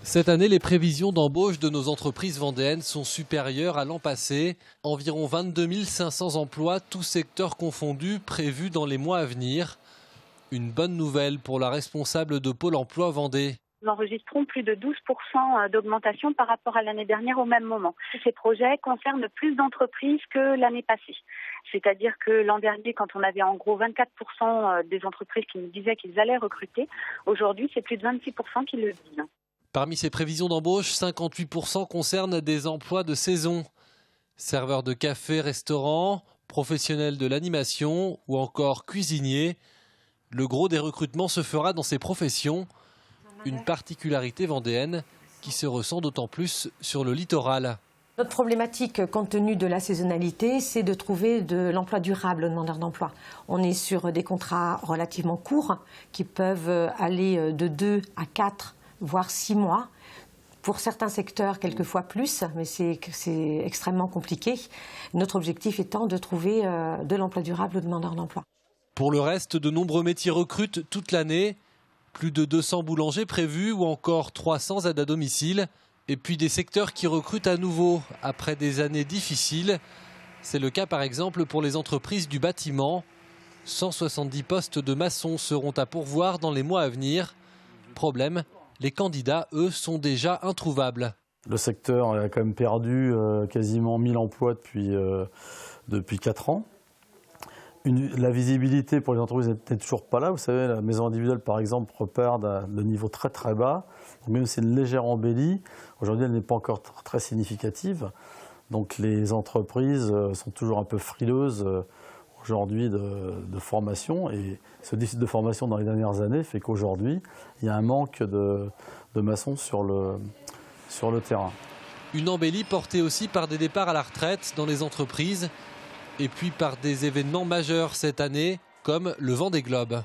Cette année, les prévisions d'embauche de nos entreprises vendéennes sont supérieures à l'an passé. Environ 22 500 emplois, tous secteurs confondus, prévus dans les mois à venir. Une bonne nouvelle pour la responsable de Pôle emploi Vendée. Nous enregistrons plus de 12% d'augmentation par rapport à l'année dernière au même moment. Ces projets concernent plus d'entreprises que l'année passée. C'est-à-dire que l'an dernier, quand on avait en gros 24% des entreprises qui nous disaient qu'ils allaient recruter, aujourd'hui c'est plus de 26% qui le disent. Parmi ces prévisions d'embauche, 58% concernent des emplois de saison. Serveurs de café, restaurants, professionnels de l'animation ou encore cuisiniers. Le gros des recrutements se fera dans ces professions. Une particularité vendéenne qui se ressent d'autant plus sur le littoral. Notre problématique, compte tenu de la saisonnalité, c'est de trouver de l'emploi durable aux demandeurs d'emploi. On est sur des contrats relativement courts qui peuvent aller de 2 à 4, voire 6 mois. Pour certains secteurs, quelquefois plus, mais c'est extrêmement compliqué. Notre objectif étant de trouver de l'emploi durable aux demandeurs d'emploi. Pour le reste, de nombreux métiers recrutent toute l'année. Plus de 200 boulangers prévus ou encore 300 aides à domicile. Et puis des secteurs qui recrutent à nouveau après des années difficiles. C'est le cas par exemple pour les entreprises du bâtiment. 170 postes de maçons seront à pourvoir dans les mois à venir. Problème, les candidats, eux, sont déjà introuvables. Le secteur a quand même perdu quasiment 1000 emplois depuis 4 ans. La visibilité pour les entreprises n'est toujours pas là. Vous savez, la maison individuelle, par exemple, repart d'un niveau très très bas. Donc, même si c'est une légère embellie, aujourd'hui, elle n'est pas encore très significative. Donc les entreprises sont toujours un peu frileuses aujourd'hui de formation. Et ce déficit de formation dans les dernières années fait qu'aujourd'hui, il y a un manque de maçons sur le terrain. Une embellie portée aussi par des départs à la retraite dans les entreprises. Et puis par des événements majeurs cette année, comme le Vendée Globe.